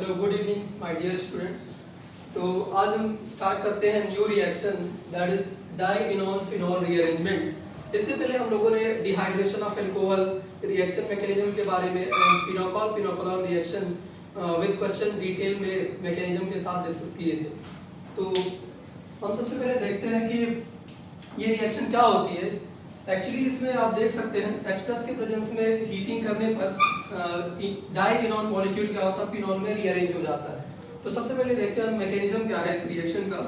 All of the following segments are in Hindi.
Hello good evening my dear students. तो आज हम स्टार्ट करते हैं new reaction that is dienone phenol rearrangement. इससे पहले हम लोगों ने dehydration of alcohol reaction mechanism के बारे में pinacol pinacolone reaction with question detail में मैकेनिज्म के साथ डिस्कस किए थे। तो हम सबसे पहले देखते हैं कि ये रिएक्शन क्या होती है। एक्चुअली इसमें आप देख सकते हैं H+ के प्रेजेंस में हीटिंग करने पर डाइइनोल मॉलिक्यूल क्या होता है, फिनोल में रीअरेंज हो जाता है। तो सबसे पहले देखते हैं मैकेनिज्म क्या है इस रिएक्शन का।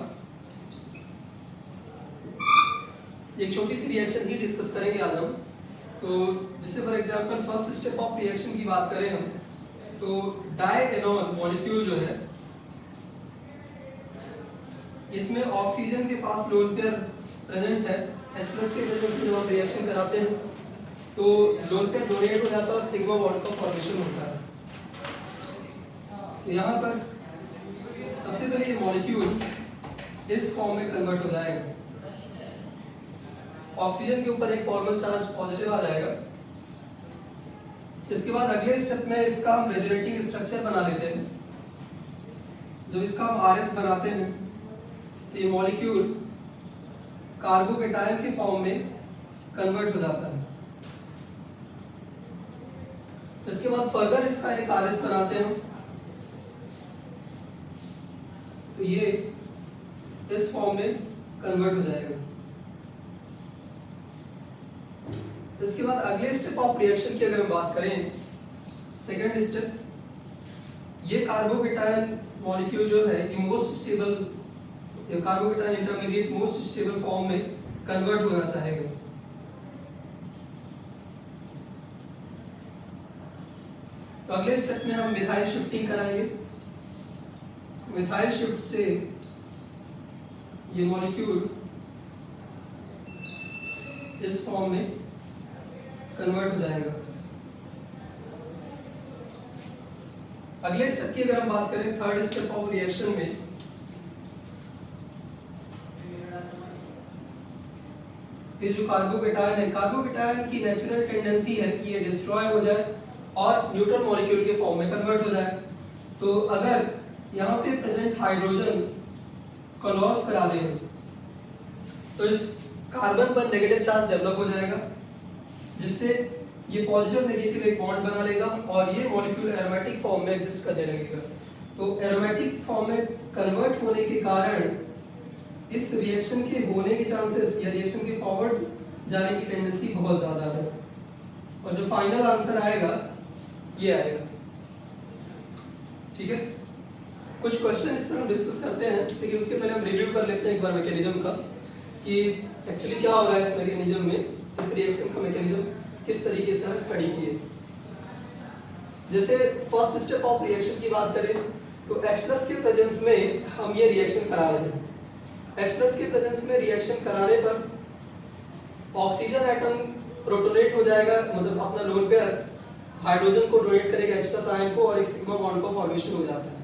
एक छोटी सी रिएक्शन ही डिस्कस करेंगे आज हम। तो जैसे for example first step of reaction की बात करें हम, तो डाइइनोल मॉलिक्यूल जो है इसमें ऑक्सीजन के पास लोन पेयर प्रेजेंट है। H+ के प्रेजेंस में जब हम रिएक्शन कराते हैं तो लोन पेयर डोनेट हो जाता है और सिग्मा बॉन्ड का फॉर्मेशन होता है। तो यहाँ पर सबसे पहले ये मॉलिक्यूल इस फॉर्म में कन्वर्ट हो जाएगा। ऑक्सीजन के ऊपर एक फॉर्मल चार्ज पॉजिटिव आ जाएगा। इसके बाद अगले स्टेप में इसका हम रेजोनेटिंग स्ट्रक्चर बना लेते हैं। जब इसका हम RS बनाते हैं तो ये मॉलिक्यूल कार्बोकेटायन के फॉर्म में कन्वर्ट हो जाता है। इसके बाद फर्दर इसका एक RS बनाते हैं तो ये इस फॉर्म में कन्वर्ट हो जाएगा। इसके बाद अगले स्टेप ऑफ रिएक्शन की अगर हम बात करें, सेकंड स्टेप, ये कार्बोकेटायन मॉलिक्यूल जो है ये most stable carbocation intermediate most stable form में कन्वर्ट होना चाहेगा। तो अगले स्टेप में हम मिथाइल शिफ्टिंग कराएंगे। मिथाइल शिफ्ट से ये मॉलिक्यूल इस फॉर्म में कन्वर्ट हो जाएगा। अगले स्टेप की अगर हम बात करें, थर्ड स्टेप ऑफ रिएक्शन में, ये जो कार्बोकेटायन है, कार्बोकेटायन की नेचुरल टेंडेंसी है कि ये डिस्ट्रॉय हो जाए और न्यूट्रल मॉलिक्यूल के फॉर्म में कन्वर्ट हो जाए। तो अगर यहाँ पे प्रेजेंट हाइड्रोजन को लॉस करा दें तो इस कार्बन पर नेगेटिव चार्ज डेवलप हो जाएगा, जिससे ये पॉजिटिव नेगेटिव एक बॉन्ड बना लेगा और ये मॉलिक्यूल एरोमेटिक फॉर्म में एग्जिस्ट करने लगेगा। तो एरोमेटिक फॉर्म में कन्वर्ट होने के कारण इस रिएक्शन के होने के चांसेस या रिएक्शन के फॉरवर्ड जाने की टेंडेंसी बहुत ज्यादा है। और जो फाइनल आंसर आएगा ये आएगा। ठीक है, कुछ क्वेश्चन इस पर हम डिस्कस करते हैं, लेकिन उसके पहले हम रिव्यू कर लेते हैं एक बार मैकेनिज्म का कि एक्चुअली क्या हो रहा है इस मैकेनिज्म में, इस रिएक्शन का मैकेनिज्म किस तरीके से हम स्टडी किए। जैसे फर्स्ट स्टेप ऑफ रिएक्शन की बात करें तो H+ के प्रेजेंस में हम ये रिएक्शन करा रहे हैं। H+ के प्रेजेंस में रिएक्शन कराने पर ऑक्सीजन एटम प्रोटोनेट हो जाएगा, मतलब अपना लोन पेयर हाइड्रोजन को डोनेट करेगा H+ आयन को और एक सिग्मा बॉन्ड का फॉर्मेशन हो जाता है।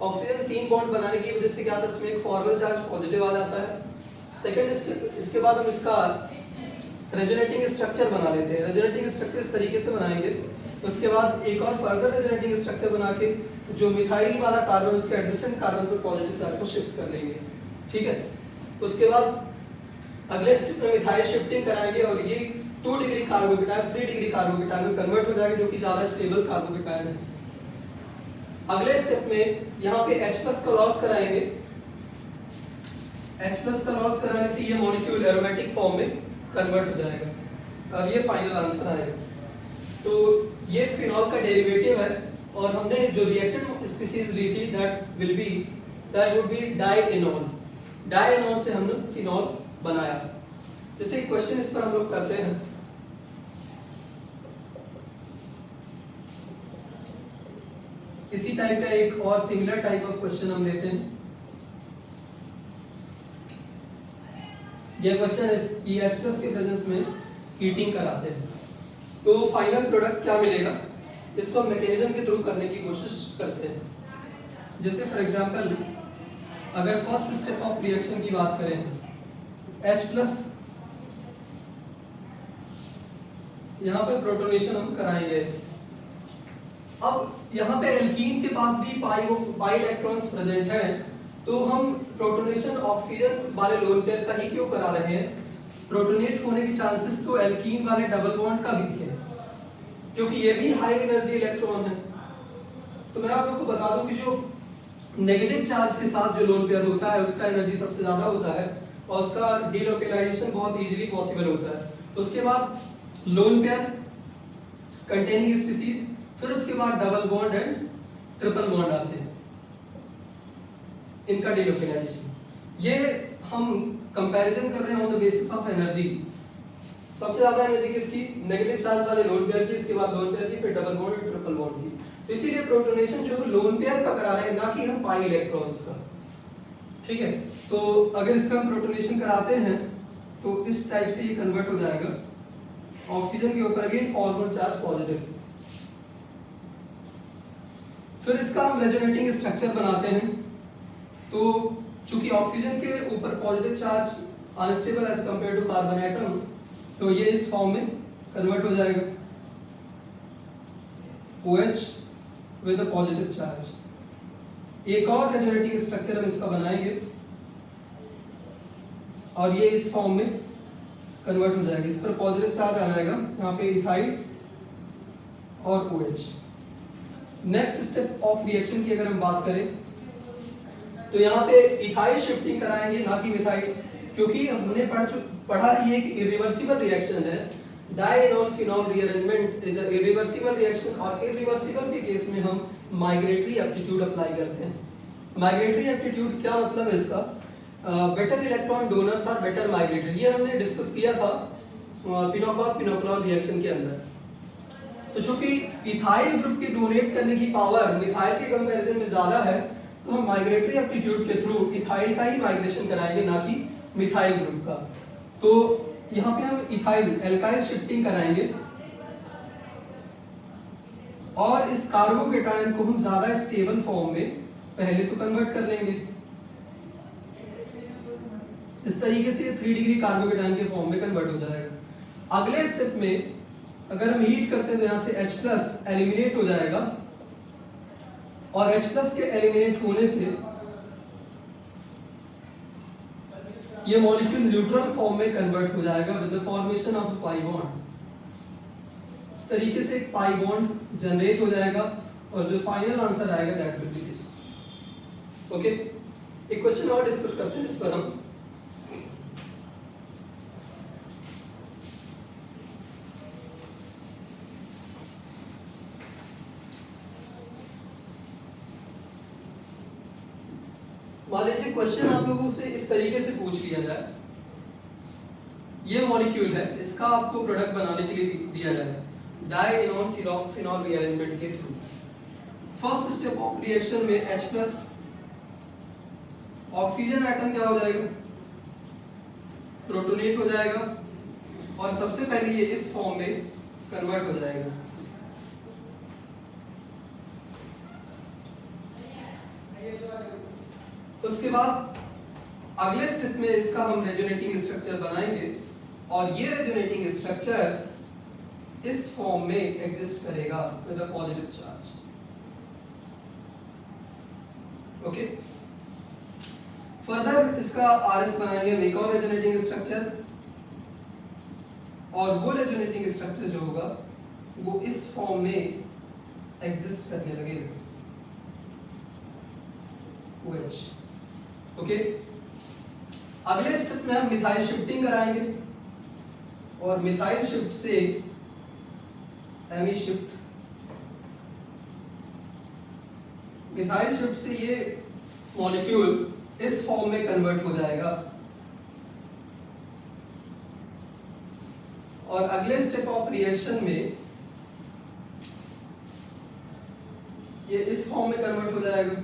ऑक्सीजन 3 बॉन्ड बनाने की वजह से क्या होता है, इसमें एक फॉर्मल चार्ज पॉजिटिव आ जाता है। सेकंड स्टेप, इसके बाद हम इसका रेजोनेटिंग स्ट्रक्चर बना लेते हैं। रेजोनेटिंग स्ट्रक्चर इस तरीके से बनाएंगे। उसके बाद एक और फर्दर रेजोनेटिंग स्ट्रक्चर बना के जो मिथाइल वाला कार्बन उसके एडजेसेंट कार्बन पर पॉजिटिव चार्ज को शिफ्ट कर लेंगे। ठीक है, उसके बाद अगले स्टेप में मिथाइल शिफ्टिंग कराएंगे और ये 2 डिग्री कार्बोकेटायन 3 डिग्री कार्बोकेटायन में कन्वर्ट हो जाएगा, जो कि ज्यादा स्टेबल कार्बोकेटायन है। अगले स्टेप में यहाँ पे H+ का लॉस कराएंगे। H+ का लॉस कराने से ये मॉलिक्यूल एरोमेटिक फॉर्म में कन्वर्ट हो जाएगा और ये फाइनल आंसर आएगा। तो ये फिनॉल का डेरिवेटिव है और हमने जो रिएक्टेंट स्पीशीज ली थी दैट वुड बी डाइइनोल। डाइइनोल से हमने फिनॉल बनाया। जैसे क्वेश्चन इस पर हम लोग करते हैं, इसी टाइप का एक और सिमिलर टाइप ऑफ क्वेश्चन हम लेते हैं। यह क्वेश्चन है कि H+ के प्रेजेंस में हीटिंग कराते हैं तो फाइनल प्रोडक्ट क्या मिलेगा, इसको हम मैकेनिज्म के थ्रू करने की कोशिश करते हैं। जैसे फॉर एग्जांपल अगर फर्स्ट स्टेप ऑफ रिएक्शन की बात करें, H+ यहाँ पे प्रोटोनेशन हम कराएंगे। अब यहाँ पे एल्कीन के पास भी पाई इलेक्ट्रॉन्स प्रेजेंट है, तो हम प्रोटोनेशन ऑक्सीजन वाले लोन पेयर का ही क्यों करा रहे हैं? प्रोटोनेट होने के चांसेस तो एल्कीन वाले डबल बॉन्ड का भी है, क्योंकि ये भी हाई एनर्जी इलेक्ट्रॉन है। तो मैं आप लोगों को बता दूं कि जो नेगेटिव चार्ज के साथ जो लोन पेयर होता है उसका एनर्जी सबसे ज्यादा होता है और उसका डीलोकेलाइजेशन बहुत इजीली पॉसिबल होता है। उसके बाद लोन पेयर कंटेनिंग स्पीसीज, फिर उसके बाद double bond and triple bond आते हैं, इनका डीलोकेलाइजेशन। ये हम कंपैरिजन कर रहे हैं on the basis of energy. सबसे ज्यादा एनर्जी किसकी? नेगेटिव चार्ज वाले लोन पेयर की, उसके बाद लोन पेयर की, फिर डबल बॉन्ड और ट्रिपल बॉन्ड की। तो इसीलिए प्रोटोनेशन जो लोन पेयर का करा रहे हैं, ना कि हम पाई इलेक्ट्रॉन्स का। ठीक है, तो अगर इसका हम प्रोटोनेशन कराते हैं तो इस टाइप से ये कन्वर्ट हो जाएगा ऑक्सीजन के ऊपर अगेन फॉरवर्ड चार्ज पॉजिटिव। फिर इसका हम रेजोनेटिंग स्ट्रक्चर बनाते हैं, तो चूंकि ऑक्सीजन के ऊपर positive charge unstable as compare to carbon atom, तो ये इस फॉर्म में कन्वर्ट हो जाएगा OH with a positive charge. एक और रेजोनेटिंग स्ट्रक्चर हम इसका बनाएंगे और ये इस फॉर्म में कन्वर्ट हो जाएगा। इस पर पॉजिटिव चार्ज आ जाएगा, यहाँ पे इथाइल और OH। Next step of reaction की अगर हम बात करें तो यहाँ पे इथाइल शिफ्टिंग कराएंगे, ना कि मिथाइल, क्योंकि हमने पढ़ा ये एक इरिवर्सिबल रिएक्शन है। Dienone phenol rearrangement is a irreversible reaction, और इरिवर्सिबल के केस में हम माइग्रेटरी एप्टीट्यूड अप्लाई करते हैं। माइग्रेटरी एप्टीट्यूड क्या मतलब है इसका? Better electron donors are better migratory, ये हमने डिस्कस किया था पिनोक्लॉर रिएक्शन के अंदर। तो चूंकि इथाइल ग्रुप के डोनेट करने की पावर मिथाइल के कंपैरिजन में ज्यादा है, तो हम माइग्रेटरी एप्टीट्यूड के थ्रू इथाइल का ही माइग्रेशन कराएंगे, ना कि मिथाइल ग्रुप का। तो यहाँ पे हम इथाइल एल्काइल शिफ्टिंग कराएंगे और इस कार्बोकेटायन को हम ज्यादा स्टेबल फॉर्म में पहले तो कन्वर्ट कर लेंगे। इस तरीके से 3 डिग्री कार्बोकेटायन के फॉर्म में कन्वर्ट हो जाएगा। अगले स्टेप में अगर हम हीट करते हैं तो यहाँ से H+ एलिमिनेट हो जाएगा, और H+ के एलिमिनेट होने से ये मॉलिक्यूल न्यूट्रल फॉर्म में कन्वर्ट हो जाएगा with the formation of pi bond. इस तरीके से एक पाई बॉन्ड जनरेट हो जाएगा और जो फाइनल आंसर आएगा that will be this. Okay, एक क्वेश्चन और डिस्कस करते हैं इस पर हम। मान लीजिए क्वेश्चन आप लोगों से इस तरीके से पूछ लिया जाए, ये मॉलिक्यूल है, इसका आपको प्रोडक्ट बनाने के लिए दिया जाए डाइएनोल फिनोल रीअरेंजमेंट के through. First step of reaction में H+ ऑक्सीजन एटम क्या हो जाएगा? प्रोटोनेट हो जाएगा, और सबसे पहले ये इस फॉर्म में कन्वर्ट हो जाएगा। उसके बाद अगले स्टेप में इसका हम रेजोनेटिंग स्ट्रक्चर बनाएंगे, और ये रेजोनेटिंग स्ट्रक्चर इस फॉर्म में एग्जिस्ट करेगा with a positive charge. Okay, further इसका RS बनाएंगे, एक और रेजोनेटिंग स्ट्रक्चर, और वो रेजोनेटिंग स्ट्रक्चर जो होगा वो इस फॉर्म में एग्जिस्ट करने लगेगा OH। ओके, अगले स्टेप में हम मिथाइल शिफ्टिंग कराएंगे, और मिथाइल शिफ्ट से Mi शिफ्ट, मिथाइल शिफ्ट से ये मॉलिक्यूल इस फॉर्म में कन्वर्ट हो जाएगा, और अगले स्टेप ऑफ रिएक्शन में ये इस फॉर्म में कन्वर्ट हो जाएगा।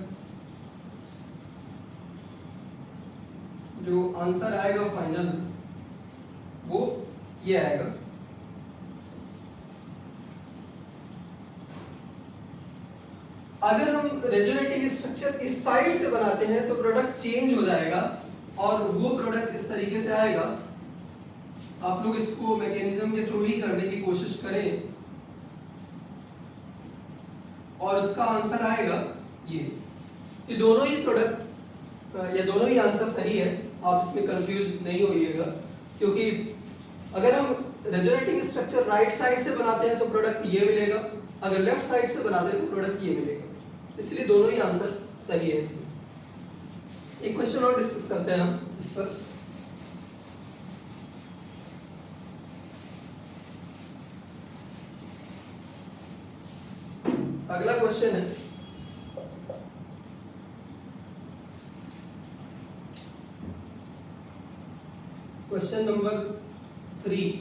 जो आंसर आएगा फाइनल वो ये आएगा। अगर हम रेजोनेटिंग स्ट्रक्चर इस साइड से बनाते हैं तो प्रोडक्ट चेंज हो जाएगा, और वो प्रोडक्ट इस तरीके से आएगा। आप लोग इसको मैकेनिज्म के थ्रू ही करने की कोशिश करें। और उसका आंसर आएगा ये दोनों ही प्रोडक्ट ये दोनों ही आंसर सही है, आप इसमें कंफ्यूज नहीं होइएगा, क्योंकि अगर हम रेजोनेटिंग स्ट्रक्चर राइट साइड से बनाते हैं तो प्रोडक्ट ये मिलेगा, अगर लेफ्ट साइड से बनाते हैं तो प्रोडक्ट ये मिलेगा, इसलिए दोनों ही आंसर सही है इसमें। एक क्वेश्चन और डिस्कस करते हैं हम इस पर। अगला क्वेश्चन है क्वेश्चन नंबर 3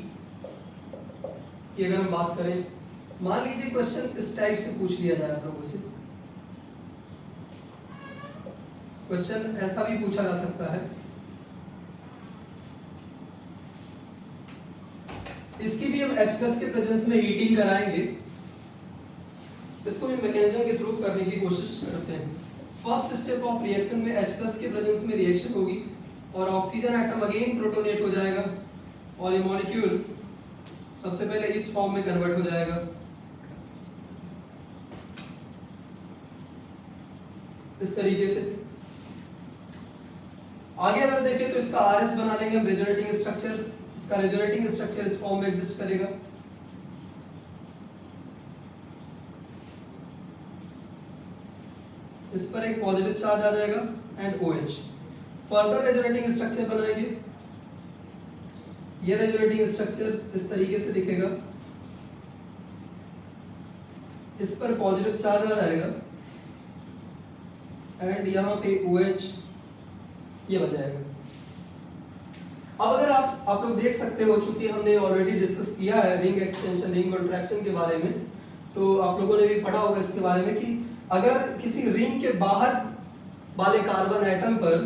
की अगर हम बात करें, मान लीजिए क्वेश्चन इस टाइप से पूछ लिया जाए आप लोगों से, क्वेश्चन ऐसा भी पूछा जा सकता है, इसकी भी हम H+ के प्रेजेंस में हीटिंग कराएंगे, इसको भी मैकेनिज्म के थ्रू करने की कोशिश करते हैं। फर्स्ट स्टेप ऑफ रिएक्शन में H+ के प्रेजेंस में रिएक्शन होगी और ऑक्सीजन एटम अगेन प्रोटोनेट हो जाएगा और ये मॉलिक्यूल सबसे पहले इस फॉर्म में कन्वर्ट हो जाएगा, इस तरीके से। आगे अगर देखें तो इसका RS बना लेंगे हम रेजोनेटिंग स्ट्रक्चर, इसका रेजोनेटिंग स्ट्रक्चर इस फॉर्म में एग्जिस्ट करेगा। इस पर एक पॉजिटिव चार्ज आ जाएगा and OH। Further resonating structure बनाएंगे, ये रेजोनेटिंग स्ट्रक्चर इस तरीके से दिखेगा, इस पर पॉजिटिव चार्ज आ जाएगा एंड यहाँ पे OH ये बन जाएगा। अब अगर आप लोग देख सकते हो, चूंकि हमने ऑलरेडी डिस्कस किया है रिंग एक्सटेंशन रिंग कॉन्ट्रैक्शन के बारे में, तो आप लोगों ने भी पढ़ा होगा इसके बारे में कि अगर किसी रिंग के बाहर वाले कार्बन एटम पर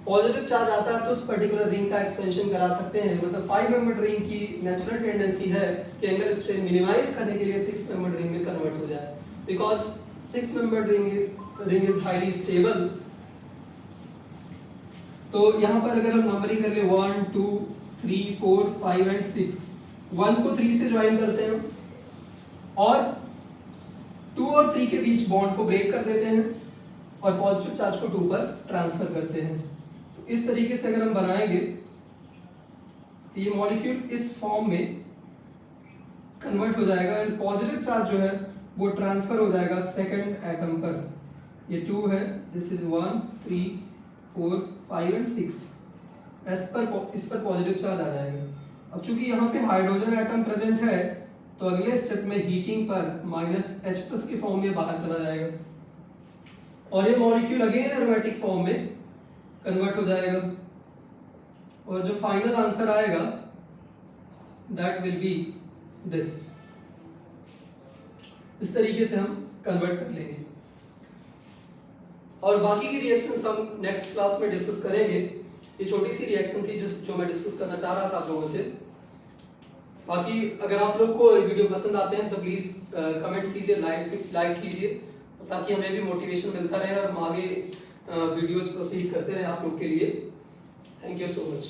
पॉजिटिव चार्ज आता है तो उस पर्टिकुलर रिंग का एक्सपेंशन करा सकते हैं। मतलब 5 मेंबर्ड रिंग की नेचुरल टेंडेंसी है कि एंगल स्ट्रेन मिनिमाइज करने के लिए 6 मेंबर्ड रिंग में कन्वर्ट हो जाए, because 6 membered ring is highly stable. तो यहाँ पर अगर हम नंबरिंग कर ले 1 2 3 4 5 एंड 6, 1 को 3 से ज्वाइन करते हैं और 2 और 3 के बीच बॉन्ड को ब्रेक कर देते हैं और पॉजिटिव चार्ज को 2 पर ट्रांसफर करते हैं। तो इस तरीके से अगर हम बनाएंगे ये मॉलिक्यूल इस फॉर्म में कन्वर्ट हो जाएगा एंड पॉजिटिव चार्ज जो है वो ट्रांसफर हो जाएगा सेकंड एटम पर। ये 2 है, दिस इज 1 3 4 5 एंड 6, इस पर पॉजिटिव चार्ज आ जाएगा। अब चूंकि यहाँ पे हाइड्रोजन एटम प्रेजेंट है तो अगले स्टेप में हीटिंग पर -H+ के फॉर्म में बाहर चला जाएगा और ये मॉलिक्यूल अगेन एरोमेटिक फॉर्म में कन्वर्ट हो जाएगा और जो फाइनल आंसर आएगा दैट विल बी दिस। इस तरीके से हम कन्वर्ट कर लेंगे और बाकी की रिएक्शंस हम नेक्स्ट क्लास में डिस्कस करेंगे। ये छोटी सी रिएक्शन थी जो मैं डिस्कस करना चाह रहा था आप लोगों से। बाकी अगर आप लोग को वीडियो पसंद आते हैं तो प्लीज कमेंट कीजिए, लाइक कीजिए, ताकि हमें भी मोटिवेशन मिलता रहे और हम आगे वीडियोस प्रोसीड करते रहे आप लोग के लिए। Thank you so much.